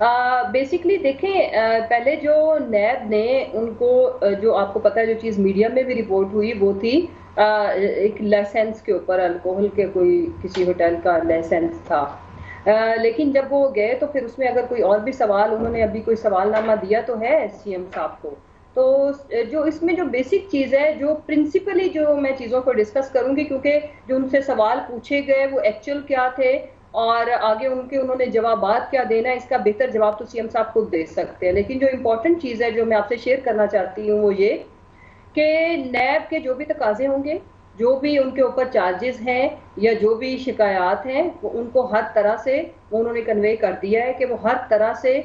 Basically دیکھیں پہلے جو نیب نے ان کو جو آپ کو پتا ہے جو چیز میڈیا میں بھی رپورٹ ہوئی وہ تھی ایک لائسنس کے اوپر الکوہل کے کوئی کسی ہوٹل کا لائسنس تھا، لیکن جب وہ گئے تو پھر اس میں اگر کوئی اور بھی سوال انہوں نے ابھی کوئی سوال نامہ دیا تو ہے سی ایم صاحب کو. تو جو اس میں جو بیسک چیز ہے جو پرنسپلی جو میں چیزوں کو ڈسکس کروں گی کیونکہ جو ان سے سوال پوچھے گئے وہ ایکچوئل کیا تھے اور آگے انہوں نے جوابات کیا دینا ہے اس کا بہتر جواب تو سی ایم صاحب خود دے سکتے ہیں. لیکن جو امپورٹنٹ چیز ہے جو میں آپ سے شیئر کرنا چاہتی ہوں وہ یہ کہ نیب کے جو بھی تقاضے ہوں گے، جو بھی ان کے اوپر چارجز ہیں یا جو بھی شکایات ہیں وہ ان کو ہر طرح سے انہوں نے کنوے کر دیا ہے کہ وہ ہر طرح سے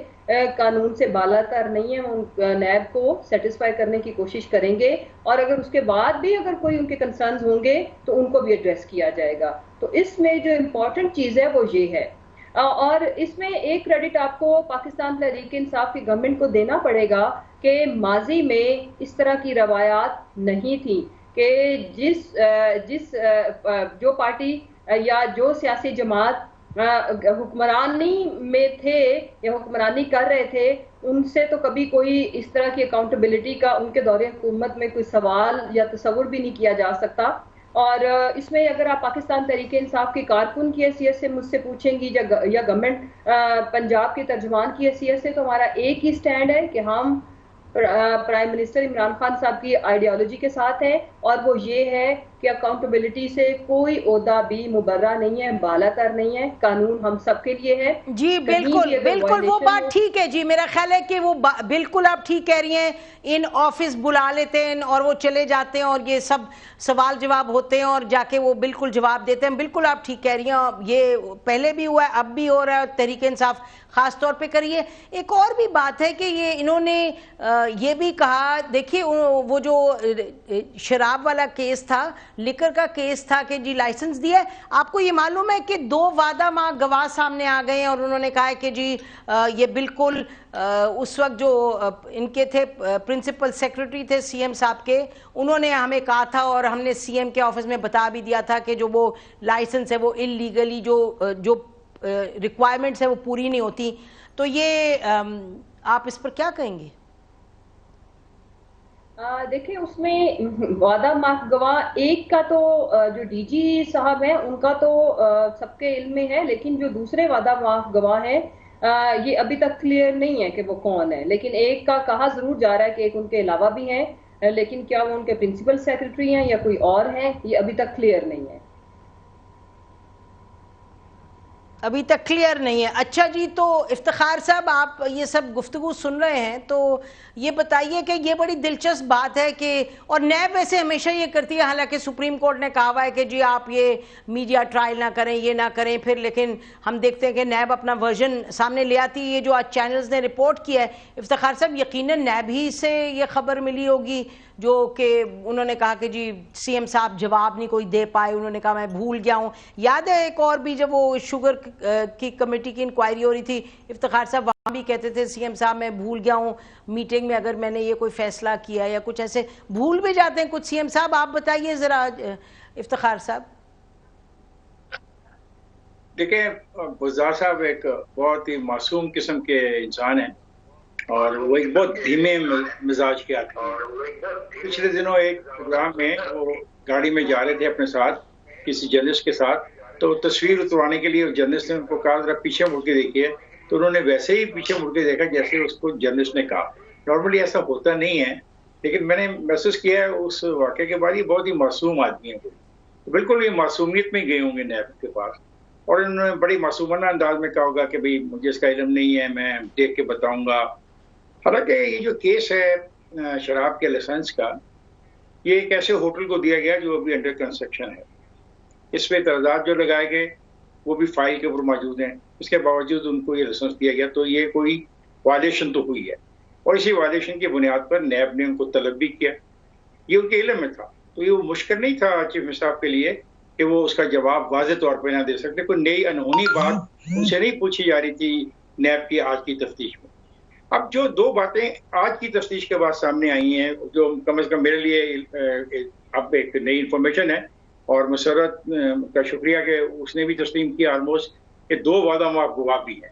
قانون سے بالا تر نہیں ہے، وہ نیب کو سیٹسفائی کرنے کی کوشش کریں گے اور اگر اس کے بعد بھی اگر کوئی ان کے کنسرنز ہوں گے تو ان کو بھی ایڈریس کیا جائے گا. تو اس میں جو امپورٹنٹ چیز ہے وہ یہ ہے. اور اس میں ایک کریڈٹ آپ کو پاکستان تحریک انصاف کی گورنمنٹ کو دینا پڑے گا کہ ماضی میں اس طرح کی روایات نہیں تھیں کہ جس جو پارٹی یا جو سیاسی جماعت حکمرانی میں تھے یا حکمرانی کر رہے تھے ان سے تو کبھی کوئی اس طرح کی اکاؤنٹیبلٹی کا ان کے دور حکومت میں کوئی سوال یا تصور بھی نہیں کیا جا سکتا. اور اس میں اگر آپ پاکستان تحریک انصاف کی کارکن کی حیثیت سے مجھ سے پوچھیں گی یا گورنمنٹ پنجاب کے ترجمان کی حیثیت سے تو ہمارا ایک ہی سٹینڈ ہے کہ ہم پرائم منسٹر عمران خان صاحب کی آئیڈیالوجی کے ساتھ ہیں اور وہ یہ ہے کہ اکاؤنٹیبلٹی سے کوئی عہدہ بھی مبرہ نہیں ہے، بالا تر نہیں ہے، قانون ہم سب کے لیے ہے. جی بالکل بالکل وہ بات ٹھیک ہے جی، میرا خیال ہے کہ وہ بالکل آپ ٹھیک کہہ رہی ہیں. ان آفس بلا لیتے ہیں اور وہ چلے جاتے ہیں اور یہ سب سوال جواب ہوتے ہیں اور جا کے وہ بالکل جواب دیتے ہیں. بالکل آپ ٹھیک کہہ رہی ہیں، یہ پہلے بھی ہوا ہے اب بھی ہو رہا ہے، تحریک انصاف خاص طور پہ کریے. ایک اور بھی بات ہے کہ یہ انہوں نے یہ بھی کہا، دیکھیے وہ جو شراب والا کیس تھا، لیکر کا کیس تھا کہ جی لائسنس دیا ہے، آپ کو یہ معلوم ہے کہ 2 وعدہ ماہ گواہ سامنے آ گئے ہیں اور انہوں نے کہا ہے کہ جی یہ بالکل اس وقت جو ان کے تھے پرنسپل سیکرٹری تھے سی ایم صاحب کے، انہوں نے ہمیں کہا تھا اور ہم نے سی ایم کے آفس میں بتا بھی دیا تھا کہ جو وہ لائسنس ہے وہ انلیگلی جو ریکوائرمنٹس ہے وہ پوری نہیں ہوتی. تو یہ آپ اس پر کیا کہیں گے؟ دیکھیں اس میں وعدہ ماہ گواہ ایک کا تو جو ڈی جی صاحب ہیں ان کا تو سب کے علم میں ہے، لیکن جو دوسرے وعدہ ماہ گواہ ہیں یہ ابھی تک کلیئر نہیں ہے کہ وہ کون ہے. لیکن ایک کا کہا ضرور جا رہا ہے کہ ایک ان کے علاوہ بھی ہیں، لیکن کیا وہ ان کے پرنسپل سیکرٹری ہیں یا کوئی اور ہیں یہ ابھی تک کلیئر نہیں ہے. ابھی تک کلیئر نہیں ہے. اچھا جی، تو افتخار صاحب آپ یہ سب گفتگو سن رہے ہیں تو یہ بتائیے کہ یہ بڑی دلچسپ بات ہے کہ اور نیب ویسے ہمیشہ یہ کرتی ہے، حالانکہ سپریم کورٹ نے کہا ہوا ہے کہ جی آپ یہ میڈیا ٹرائل نہ کریں، یہ نہ کریں، پھر لیکن ہم دیکھتے ہیں کہ نیب اپنا ورژن سامنے لے آتی ہے. یہ جو آج چینلز نے رپورٹ کیا ہے افتخار صاحب، یقیناً نیب ہی سے یہ خبر ملی ہوگی جو کہ انہوں نے کہا کہ جی سی ایم صاحب جواب نہیں کوئی دے پائے، انہوں نے کہا میں بھول گیا ہوں. یاد ہے ایک اور بھی جب وہ شوگر کی کمیٹی کی انکوائری ہو رہی تھی افتخار صاحب، وہاں بھی کہتے تھے سی ایم صاحب میں بھول گیا ہوں میٹنگ میں اگر میں نے یہ کوئی فیصلہ کیا یا کچھ ایسے بھول بھی جاتے ہیں کچھ سی ایم صاحب. آپ بتائیے ذرا افتخار صاحب. دیکھیں بزدار صاحب ایک بہت ہی معصوم قسم کے انسان ہیں اور وہ ایک بہت دھیمے مزاج کے آتے ہیں. پچھلے دنوں ایک پروگرام میں وہ گاڑی میں جا رہے تھے اپنے ساتھ کسی جرنلسٹ کے ساتھ، تو تصویر اتروانے کے لیے جرنلسٹ نے ان کو کہا ذرا پیچھے مڑ کے دیکھیے، تو انہوں نے ویسے ہی پیچھے مڑ کے دیکھا جیسے اس کو جرنلسٹ نے کہا. نارملی ایسا ہوتا نہیں ہے، لیکن میں نے محسوس کیا ہے اس واقعے کے بعد یہ بہت ہی معصوم آدمی ہے. بالکل یہ معصومیت میں گئے ہوں گے نیب کے پاس اور انہوں نے بڑی معصومانہ انداز میں کہا ہوگا کہ بھئی مجھے اس کا علم نہیں ہے، میں دیکھ کے بتاؤں گا. حالانکہ یہ جو کیس ہے شراب کے لائسنس کا، یہ ایک ایسے ہوٹل کو دیا گیا جو ابھی انڈر کنسٹرکشن ہے. اس پہ اعتراضات جو لگائے گئے وہ بھی فائل کے اوپر موجود ہیں، اس کے باوجود ان کو یہ لائسنس دیا گیا. تو یہ کوئی وائلیشن تو ہوئی ہے اور اسی وائلیشن کی بنیاد پر نیب نے ان کو طلب بھی کیا. یہ ان کے علم میں تھا، تو یہ وہ مشکل نہیں تھا چیف منسٹر صاحب کے لیے کہ وہ اس کا جواب واضح طور پہ نہ دے سکتے. کوئی نئی انہونی بات ان سے نہیں پوچھی جا رہی تھی نیب کی آج کی تفتیش میں. اب جو 2 باتیں آج کی تفتیش کے بعد سامنے آئی ہیں جو کم از کم میرے لیے اب ایک نئی انفارمیشن ہے اور مسرت کا شکریہ کہ اس نے بھی تسلیم کیا آلموسٹ کہ 2 وعدہ ماہ گواہ بھی ہیں.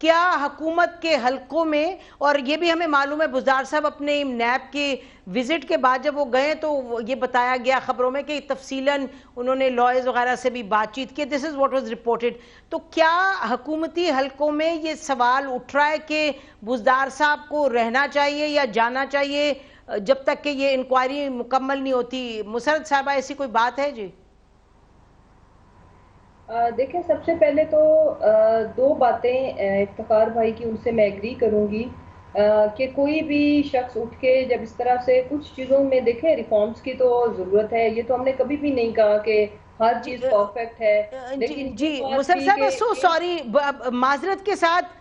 کیا حکومت کے حلقوں میں، اور یہ بھی ہمیں معلوم ہے بزدار صاحب اپنے نیب کے وزٹ کے بعد جب وہ گئے تو یہ بتایا گیا خبروں میں کہ تفصیلاً انہوں نے لائرز وغیرہ سے بھی بات چیت کی. دس از واٹ واز رپورٹڈ. تو کیا حکومتی حلقوں میں یہ سوال اٹھ رہا ہے کہ بزدار صاحب کو رہنا چاہیے یا جانا چاہیے جب تک کہ یہ انکوائری مکمل نہیں ہوتی؟ مسرت صاحبہ ایسی کوئی بات ہے؟ جی دیکھیں، سب سے پہلے تو دو باتیں افتخار بھائی کی ان سے میں ایگری کروں گی کہ کوئی بھی شخص اٹھ کے جب اس طرح سے کچھ چیزوں میں دیکھیں ریفارمز کی تو ضرورت ہے، یہ تو ہم نے کبھی بھی نہیں کہا کہ ہر چیز پرفیکٹ ہے، لیکن جی مسرت صاحبہ سو سوری، معذرت کے ساتھ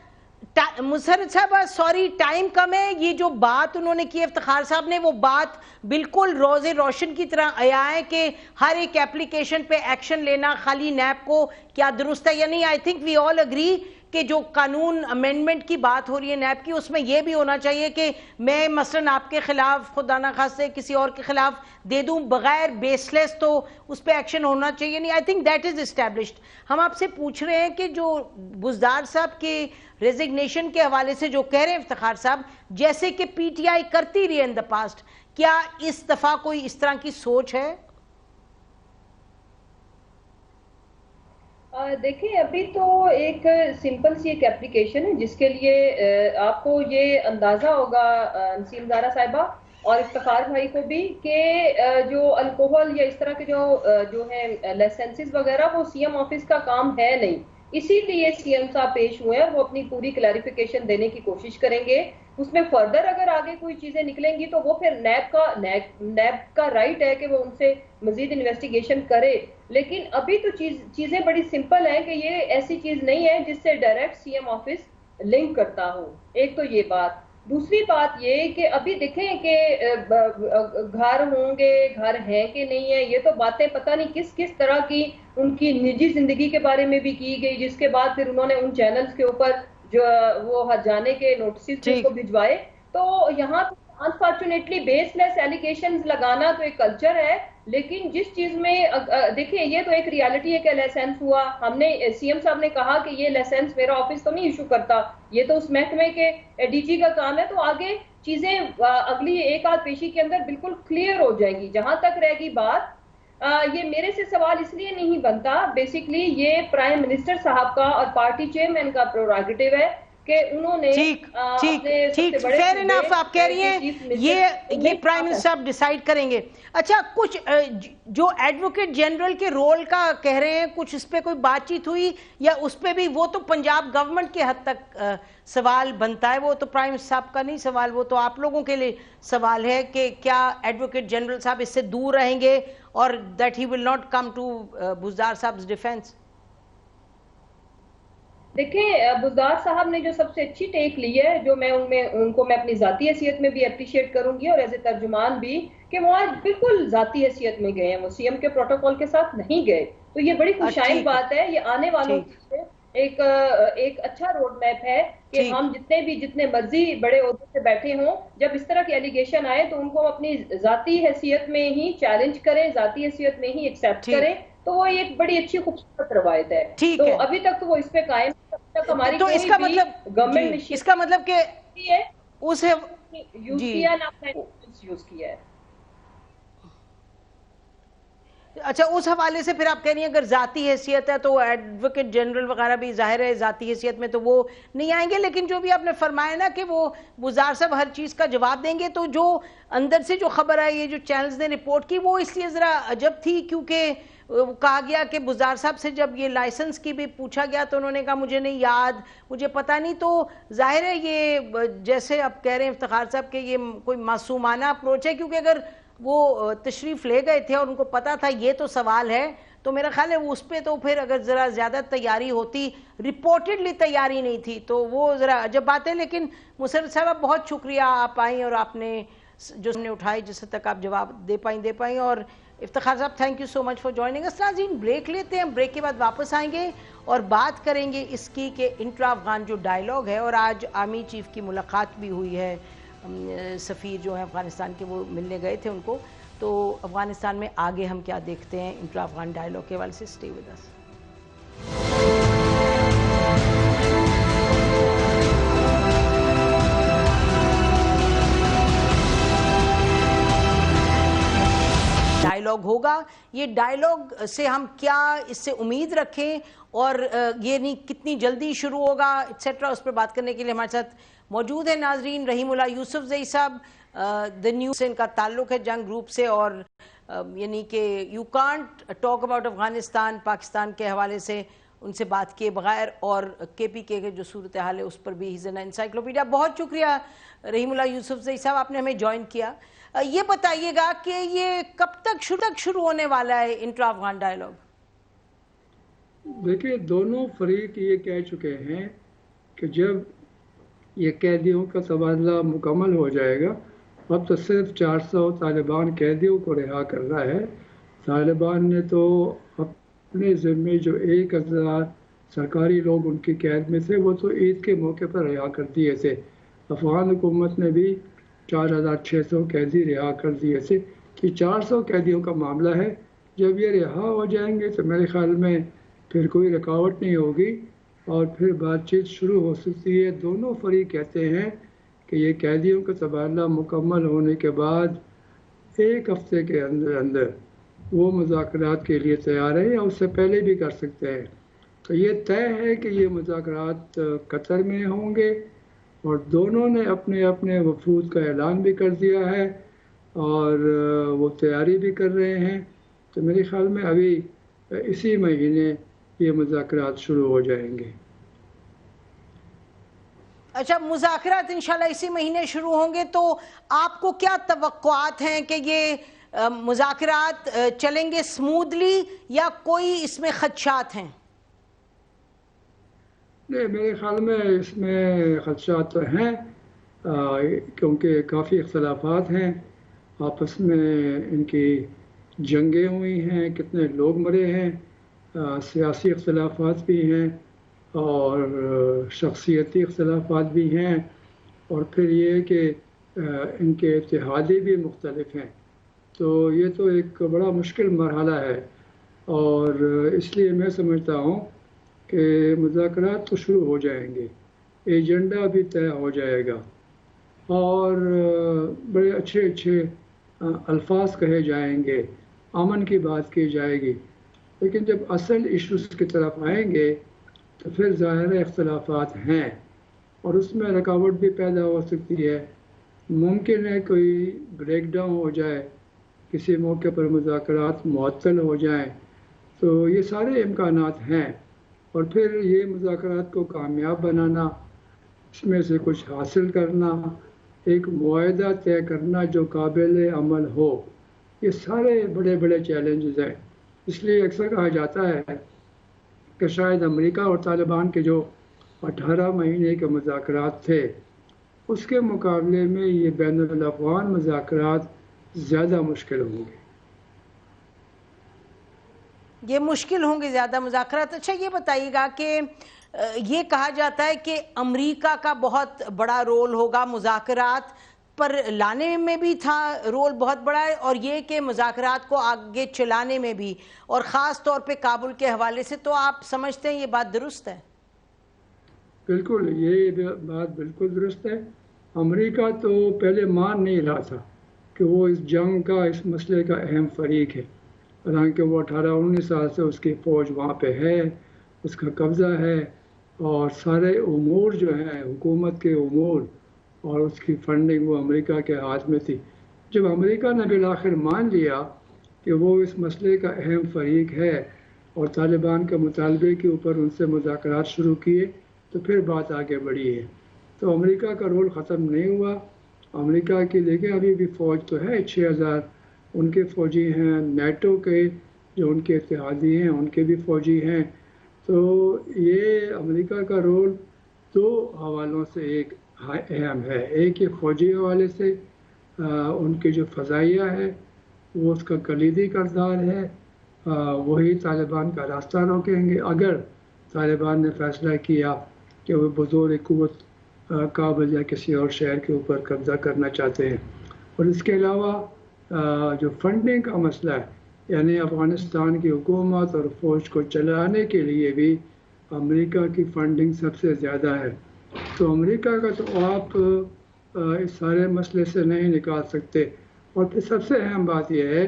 مسرت صاحبہ سوری ٹائم کم ہے. یہ جو بات انہوں نے کی افتخار صاحب نے، وہ بات بالکل روز روشن کی طرح آیا ہے کہ ہر ایک ایپلیکیشن پہ ایکشن لینا خالی نیب کو کیا درست ہے یا نہیں. I think we all agree کہ جو قانون امینڈمنٹ کی بات ہو رہی ہے نیب کی، اس میں یہ بھی ہونا چاہیے کہ میں مثلاً آپ کے خلاف خدا نہ خواستہ کسی اور کے خلاف دے دوں بغیر بیس لیس، تو اس پہ ایکشن ہونا چاہیے نہیں. I think that is established. ہم آپ سے پوچھ رہے ہیں کہ جو بزدار صاحب کے ریزگنیشن کے حوالے سے جو کہہ رہے ہیں افتخار صاحب، جیسے کہ پی ٹی آئی کرتی رہی ہے ان دا پاسٹ، کیا اس دفعہ کوئی اس طرح کی سوچ ہے؟ دیکھیں، ابھی تو ایک سمپل سی ایک اپلیکیشن ہے جس کے لیے آپ کو یہ اندازہ ہوگا نسیم زارا صاحبہ اور افتخار بھائی کو بھی کہ جو الکوہل یا اس طرح کے جو ہیں لائسنسز وغیرہ، وہ سی ایم آفس کا کام ہے نہیں. اسی لیے سی ایم صاحب پیش ہوئے ہیں، وہ اپنی پوری کلیریفیکیشن دینے کی کوشش کریں گے. اس میں فردر اگر آگے کوئی چیزیں نکلیں گی تو وہ پھر نیب کا رائٹ ہے کہ وہ ان سے مزید انویسٹیگیشن کرے. لیکن ابھی تو چیزیں بڑی سمپل ہیں کہ یہ ایسی چیز نہیں ہے جس سے direct C M office link کرتا ہو. ایک تو یہ بات. دوسری بات یہ کہ ابھی دیکھیں کہ گھر ہوں گے، گھر ہیں کہ نہیں ہے، یہ تو باتیں پتہ نہیں کس کس طرح کی ان کی نجی زندگی کے بارے میں بھی کی گئی، جس کے بعد پھر انہوں نے ان چینلز کے اوپر جو وہ جانے کے نوٹسز کو بھجوائے. تو یہاں انفارچونیٹلی بیس لیس ایلیگیشنز لگانا تو ایک کلچر ہے. لیکن جس چیز میں دیکھیں، یہ تو ایک ریالٹی ہے کہ لائسنس ہوا، ہم نے سی ایم صاحب نے کہا کہ یہ لائسنس میرا آفس تو نہیں ایشو کرتا، یہ تو اس محکمے کے ڈی جی کا کام ہے. تو آگے چیزیں اگلی ایک آدھ پیشی کے اندر بالکل کلیئر ہو جائیں گی. جہاں تک رہ گی بات، یہ میرے سے سوال اس لیے نہیں بنتا، بیسیکلی یہ پرائم منسٹر صاحب کا اور پارٹی چیئرمین کا پروریگیٹو ہے کہ انہوں نے ٹھیک فیر انف آپ کہہ رہی ہیں یہ پرائم منسٹر صاحب ڈیسائیڈ کریں گے. اچھا، کچھ جو ایڈوکیٹ جنرل کے رول کا کہہ رہے ہیں، کچھ اس پہ کوئی بات چیت ہوئی یا اس پہ بھی وہ تو پنجاب گورنمنٹ کے حد تک سوال بنتا ہے، وہ تو پرائم منسٹر صاحب کا نہیں سوال، وہ تو آپ لوگوں کے لیے سوال ہے کہ کیا ایڈوکیٹ جنرل صاحب اس سے دور رہیں گے اور that he will not come to Buzdar صاحب ڈیفینس؟ دیکھیں، بزدار صاحب نے جو سب سے اچھی ٹیک لی ہے، جو میں ان کو میں اپنی ذاتی حیثیت میں بھی اپریشیٹ کروں گی اور ایز اے ترجمان بھی، کہ وہ آج بالکل ذاتی حیثیت میں گئے ہیں، وہ سی ایم کے پروٹوکول کے ساتھ نہیں گئے. تو یہ بڑی خوشائن بات ہے. یہ آنے والوں سے ایک اچھا روڈ میپ ہے کہ ہم جتنے مرضی بڑے عہدے سے بیٹھے ہوں، جب اس طرح کے ایلیگیشن آئے تو ان کو اپنی ذاتی حیثیت میں ہی چیلنج کریں، ذاتی حیثیت میں ہی ایکسیپٹ کریں. تو وہ ایک بڑی اچھی خوبصورت روایت ہے. تو ابھی تک تو وہ اس پہ قائم، تو اس کا مطلب گورنمنٹ اس کا مطلب کہ اسے یوز کیا نہ یوز کیا ہے. اچھا، اس حوالے سے پھر آپ کہہ رہی ہیں اگر ذاتی حیثیت ہے تو ایڈوکیٹ جنرل وغیرہ بھی ظاہر ہے ذاتی حیثیت میں تو وہ نہیں آئیں گے. لیکن جو بھی آپ نے فرمایا نا کہ وہ بزدار صاحب ہر چیز کا جواب دیں گے، تو جو اندر سے جو خبر آئی، یہ جو چینلز نے رپورٹ کی، وہ اس لیے ذرا عجب تھی کیونکہ کہا گیا کہ بزدار صاحب سے جب یہ لائسنس کی بھی پوچھا گیا تو انہوں نے کہا مجھے نہیں یاد، مجھے پتہ نہیں. تو ظاہر ہے یہ جیسے آپ کہہ رہے ہیں افتخار صاحب کہ یہ کوئی معصومانہ اپروچ ہے، کیونکہ اگر وہ تشریف لے گئے تھے اور ان کو پتا تھا یہ تو سوال ہے، تو میرا خیال ہے اس پہ تو پھر اگر ذرا زیادہ تیاری ہوتی، رپورٹڈلی تیاری نہیں تھی، تو وہ ذرا عجب بات ہے. لیکن مسرت صاحبہ بہت شکریہ، آپ آئیں اور آپ نے جو نے اٹھائی جس تک آپ جواب دے پائیں. اور افتخار صاحب thank you so much for joining us. ناظرین بریک لیتے ہیں، بریک کے بعد واپس آئیں گے اور بات کریں گے اس کی کہ انٹرا افغان جو ڈائیلاگ ہے، اور آج آرمی چیف کی ملاقات بھی ہوئی ہے، سفیر جو ہیں افغانستان کے وہ ملنے گئے تھے ان کو. تو افغانستان میں آگے ہم کیا دیکھتے ہیں انٹرا افغان ڈائیلاگ کے حوالے سے. Stay with us. ہوگا؟ یہ ڈائیلاگ سے ہم کیا اس سے امید رکھیں اور یہ نہیں کتنی جلدی شروع ہوگا ایٹسیٹرا، اس پر بات کرنے کے لیے ہمارے ساتھ موجود ہے ناظرین رحیم اللہ یوسف زئی صاحب، دی نیوز سے ان کا تعلق ہے جنگ گروپ سے، اور یعنی کہ you can't talk about Afghanistan Pakistan کے حوالے سے ان سے بات کیے بغیر، اور کے پی کے جو صورتحال ہے اس پر بھی ہیز این انسائکلوپیڈیا۔ بہت شکریہ رحیم اللہ یوسف زئی صاحب، آپ نے ہمیں جوائن کیا۔ یہ بتائیے گا کہ یہ کب تک شروع ہونے والا ہے انٹرا افغان ڈائیلاگ؟ دیکھیے دونوں فریق یہ کہہ چکے ہیں کہ جب یہ قیدیوں کا تبادلہ مکمل ہو جائے گا، اب تو صرف 400 طالبان قیدیوں کو رہا کرنا ہے۔ طالبان نے تو اپنے ذمے جو 1000 سرکاری لوگ ان کی قید میں تھے وہ تو عید کے موقع پر رہا کر دیے تھے۔ افغان حکومت نے بھی 4600 قیدی رہا کر دیے تھے۔ یہ 400 قیدیوں کا معاملہ ہے، جب یہ رہا ہو جائیں گے تو میرے خیال میں پھر کوئی رکاوٹ نہیں ہوگی اور پھر بات چیت شروع ہو سکتی ہے۔ دونوں فریق کہتے ہیں کہ یہ قیدیوں کا تبادلہ مکمل ہونے کے بعد 1 ہفتے کے اندر وہ مذاکرات کے لیے تیار ہے، یا اس سے پہلے بھی کر سکتے ہیں۔ تو یہ طے ہے کہ یہ مذاکرات قطر میں ہوں گے، اور دونوں نے اپنے اپنے وفود کا اعلان بھی کر دیا ہے اور وہ تیاری بھی کر رہے ہیں۔ تو میرے خیال میں ابھی اسی مہینے یہ مذاکرات شروع ہو جائیں گے۔ اچھا، مذاکرات انشاءاللہ اسی مہینے شروع ہوں گے، تو آپ کو کیا توقعات ہیں کہ یہ مذاکرات چلیں گے سمودلی یا کوئی اس میں خدشات ہیں؟ نہیں، میرے خیال میں اس میں خدشات تو ہیں، کیونکہ کافی اختلافات ہیں آپس میں، ان کی جنگیں ہوئی ہیں، کتنے لوگ مرے ہیں، سیاسی اختلافات بھی ہیں اور شخصیتی اختلافات بھی ہیں، اور پھر یہ کہ ان کے اتحادی بھی مختلف ہیں۔ تو یہ تو ایک بڑا مشکل مرحلہ ہے، اور اس لیے میں سمجھتا ہوں کہ مذاکرات تو شروع ہو جائیں گے، ایجنڈا بھی طے ہو جائے گا اور بڑے اچھے الفاظ کہے جائیں گے، امن کی بات کی جائے گی۔ لیکن جب اصل ایشوز کی طرف آئیں گے تو پھر ظاہر اختلافات ہیں، اور اس میں رکاوٹ بھی پیدا ہو سکتی ہے۔ ممکن ہے کوئی بریک ڈاؤن ہو جائے، کسی موقع پر مذاکرات معطل ہو جائیں، تو یہ سارے امکانات ہیں، اور پھر یہ مذاکرات کو کامیاب بنانا، اس میں سے کچھ حاصل کرنا، ایک معاہدہ طے کرنا جو قابل عمل ہو، یہ سارے بڑے بڑے چیلنجز ہیں۔ اس لیے اکثر کہا جاتا ہے کہ شاید امریکہ اور طالبان کے جو 18 مہینے کے مذاکرات تھے، اس کے مقابلے میں یہ بین الاقوامی مذاکرات زیادہ مشکل ہوں گے۔ یہ مشکل ہوں گے زیادہ مذاکرات۔ اچھا، یہ بتائیے گا کہ یہ کہا جاتا ہے کہ امریکہ کا بہت بڑا رول ہوگا مذاکرات پر لانے میں بھی تھا، رول بہت بڑا ہے، اور یہ کہ مذاکرات کو آگے چلانے میں بھی، اور خاص طور پہ کابل کے حوالے سے، تو آپ سمجھتے ہیں یہ بات درست ہے؟ بالکل، یہ بات بالکل درست ہے۔ امریکہ تو پہلے مان نہیں رہا تھا کہ وہ اس جنگ کا، اس مسئلے کا اہم فریق ہے، حالانکہ وہ 18-19 سال سے اس کی فوج وہاں پہ ہے، اس کا قبضہ ہے، اور سارے امور جو ہیں حکومت کے امور اور اس کی فنڈنگ وہ امریکہ کے ہاتھ میں تھی۔ جب امریکہ نے بالآخر مان لیا کہ وہ اس مسئلے کا اہم فریق ہے اور طالبان کے مطالبے کے اوپر ان سے مذاکرات شروع کیے، تو پھر بات آگے بڑھی ہے۔ تو امریکہ کا رول ختم نہیں ہوا۔ امریکہ کی دیکھیں ابھی بھی فوج تو ہے، 6000 ان کے فوجی ہیں، نیٹو کے جو ان کے اتحادی ہیں ان کے بھی فوجی ہیں۔ تو یہ امریکہ کا رول 2 حوالوں سے ایک اہم ہے، ایک یہ فوجی حوالے سے ان کی جو فضائیہ ہے وہ اس کا کلیدی کردار ہے، وہی طالبان کا راستہ روکیں گے اگر طالبان نے فیصلہ کیا کہ وہ بزرگ قوت کابل یا کسی اور شہر کے اوپر قبضہ کرنا چاہتے ہیں۔ اور اس کے علاوہ جو فنڈنگ کا مسئلہ ہے، یعنی افغانستان کی حکومت اور فوج کو چلانے کے لیے بھی امریکہ کی فنڈنگ سب سے زیادہ ہے۔ تو امریکہ کا تو آپ اس سارے مسئلے سے نہیں نکال سکتے۔ اور پھر سب سے اہم بات یہ ہے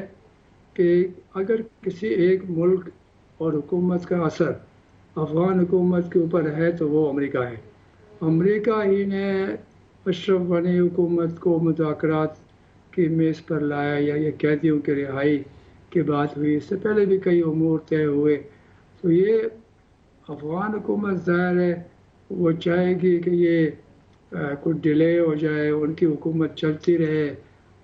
کہ اگر کسی ایک ملک اور حکومت کا اثر افغان حکومت کے اوپر ہے تو وہ امریکہ ہے. امریکہ ہی نے اشرف غنی حکومت کو مذاکرات کی میز پر لایا یا یہ قیدیوں کی رہائی کی بات ہوئی. اس سے پہلے بھی کئی امور طے ہوئے. تو یہ افغان حکومت ظاہر ہے وہ چاہے گی کہ یہ کچھ ڈیلے ہو جائے, ان کی حکومت چلتی رہے.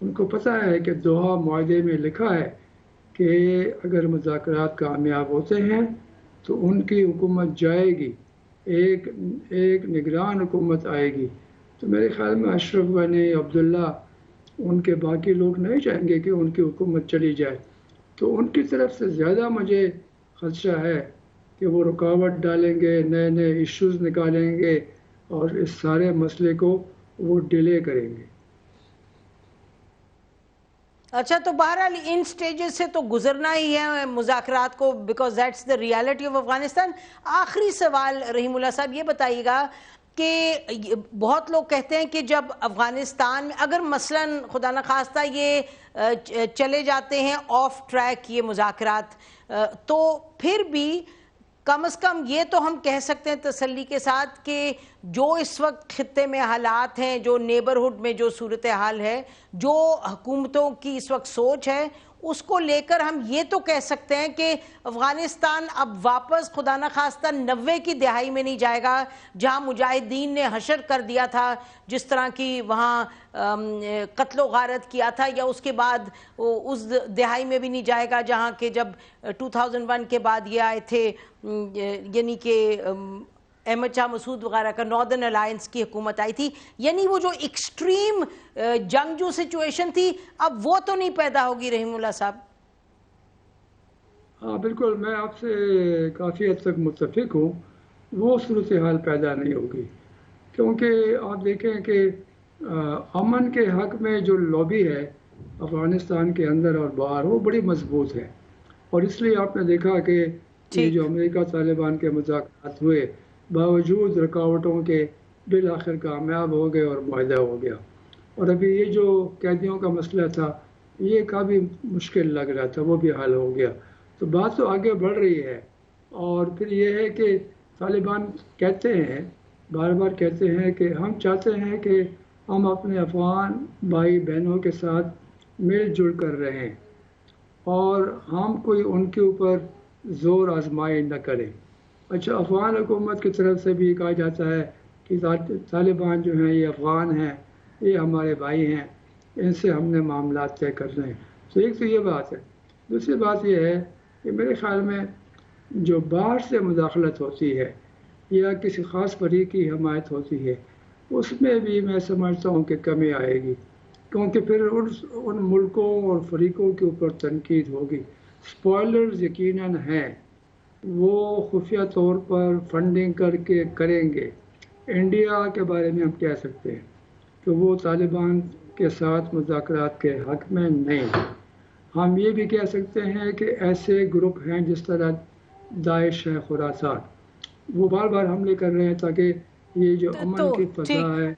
ان کو پتہ ہے کہ دوحہ معاہدے میں لکھا ہے کہ اگر مذاکرات کامیاب ہوتے ہیں تو ان کی حکومت جائے گی, ایک نگران حکومت آئے گی. تو میرے خیال میں اشرف غنی, عبداللہ, ان کے باقی لوگ نہیں چاہیں گے کہ ان کی حکومت چلی جائے. تو ان کی طرف سے زیادہ مجھے خدشہ ہے کہ وہ رکاوٹ ڈالیں گے, نئے نئے ایشوز نکالیں گے اور اس سارے مسئلے کو وہ ڈیلے کریں گے. اچھا, تو بہرحال ان سٹیجز سے تو گزرنا ہی ہے مذاکرات کو, because that's the reality of Afghanistan. آخری سوال رحیم اللہ صاحب, یہ بتائیے گا کہ بہت لوگ کہتے ہیں کہ جب افغانستان میں اگر مثلاً خدا نخواستہ یہ چلے جاتے ہیں آف ٹریک یہ مذاکرات, تو پھر بھی کم از کم یہ تو ہم کہہ سکتے ہیں تسلی کے ساتھ کہ جو اس وقت خطے میں حالات ہیں, جو نیبرہڈ میں جو صورتحال ہے, جو حکومتوں کی اس وقت سوچ ہے, اس کو لے کر ہم یہ تو کہہ سکتے ہیں کہ افغانستان اب واپس خدا نخواستہ 90 کی دہائی میں نہیں جائے گا جہاں مجاہدین نے حشر کر دیا تھا, جس طرح کی وہاں قتل و غارت کیا تھا, یا اس کے بعد اس دہائی میں بھی نہیں جائے گا جہاں کہ جب 2001 کے بعد یہ آئے تھے, یعنی کہ احمد شاہ مسعود وغیرہ کا ناردرن الائنس کی حکومت آئی تھی. یعنی وہ جو ایکسٹریم جنگجو سچویشن تھی اب وہ تو نہیں پیدا ہوگی رحیم اللہ صاحب؟ ہاں بالکل, میں آپ سے کافی حد تک متفق ہوں. وہ صورتحال پیدا نہیں ہوگی کیونکہ آپ دیکھیں کہ امن کے حق میں جو لابی ہے افغانستان کے اندر اور باہر وہ بڑی مضبوط ہے. اور اس لیے آپ نے دیکھا کہ یہ جو امریکہ طالبان کے مذاکرات ہوئے باوجود رکاوٹوں کے بالآخر کامیاب ہو گئے اور معاہدہ ہو گیا. اور ابھی یہ جو قیدیوں کا مسئلہ تھا یہ کافی مشکل لگ رہا تھا, وہ بھی حل ہو گیا. تو بات تو آگے بڑھ رہی ہے. اور پھر یہ ہے کہ طالبان کہتے ہیں, بار بار کہتے ہیں کہ ہم چاہتے ہیں کہ ہم اپنے افغان بھائی بہنوں کے ساتھ مل جل کر رہیں اور ہم کوئی ان کے اوپر زور آزمائی نہ کریں. اچھا, افغان حکومت کی طرف سے بھی کہا جاتا ہے کہ طالبان جو ہیں یہ افغان ہیں, یہ ہمارے بھائی ہیں, ان سے ہم نے معاملات طے کرنے ہیں. تو ایک تو یہ بات ہے. دوسری بات یہ ہے کہ میرے خیال میں جو باہر سے مداخلت ہوتی ہے یا کسی خاص فریق کی حمایت ہوتی ہے اس میں بھی میں سمجھتا ہوں کہ کمی آئے گی, کیونکہ پھر ان ملکوں اور فریقوں کے اوپر تنقید ہوگی. اسپوائلرز یقیناً ہیں, وہ خفیہ طور پر فنڈنگ کر کے کریں گے. انڈیا کے بارے میں ہم کہہ سکتے ہیں کہ وہ طالبان کے ساتھ مذاکرات کے حق میں نہیں. ہم یہ بھی کہہ سکتے ہیں کہ ایسے گروپ ہیں جس طرح داعش ہے خراسان, وہ بار بار حملے کر رہے ہیں تاکہ یہ جو امن کی فضا ہے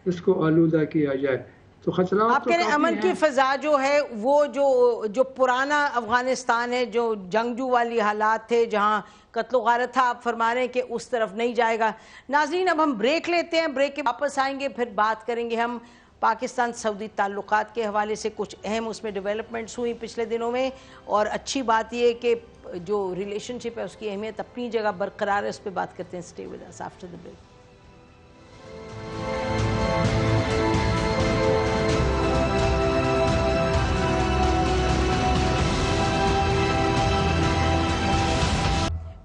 اس کو آلودہ کیا جائے. تو خطرات آپ کہہ رہے ہیں امن کی فضا جو ہے وہ جو پرانا افغانستان ہے, جو جنگجو والی حالات تھے, جہاں قتل و غارت تھا, آپ فرما رہے ہیں کہ اس طرف نہیں جائے گا. ناظرین, اب ہم بریک لیتے ہیں, بریک کے واپس آئیں گے, پھر بات کریں گے ہم پاکستان سعودی تعلقات کے حوالے سے. کچھ اہم اس میں ڈیولپمنٹس ہوئی پچھلے دنوں میں, اور اچھی بات یہ ہے کہ جو ریلیشن شپ ہے اس کی اہمیت اپنی جگہ برقرار ہے, اس پہ بات کرتے ہیں. Stay with us after the break.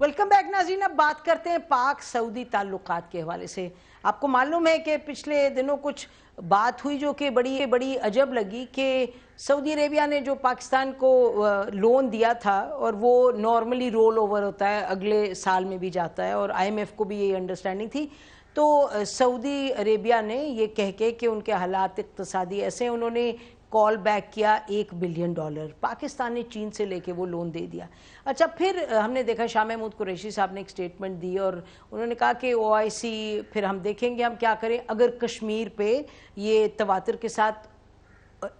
Welcome back ناظرین, اب بات کرتے ہیں پاک سعودی تعلقات کے حوالے سے. آپ کو معلوم ہے کہ پچھلے دنوں کچھ بات ہوئی جو کہ بڑی عجب لگی, کہ سعودی عربیہ نے جو پاکستان کو لون دیا تھا, اور وہ نارملی رول اوور ہوتا ہے, اگلے سال میں بھی جاتا ہے, اور آئی ایم ایف کو بھی یہ انڈرسٹینڈنگ تھی, تو سعودی عربیہ نے یہ کہہ کے کہ ان کے حالات اقتصادی ایسے ہیں, انہوں نے کال بیک کیا $1 بلین. پاکستان نے چین سے لے کے وہ لون دے دیا. اچھا, پھر ہم نے دیکھا شاہ محمود قریشی صاحب نے ایک سٹیٹمنٹ دی, اور انہوں نے کہا کہ OIC پھر ہم دیکھیں گے ہم کیا کریں اگر کشمیر پہ یہ تواتر کے ساتھ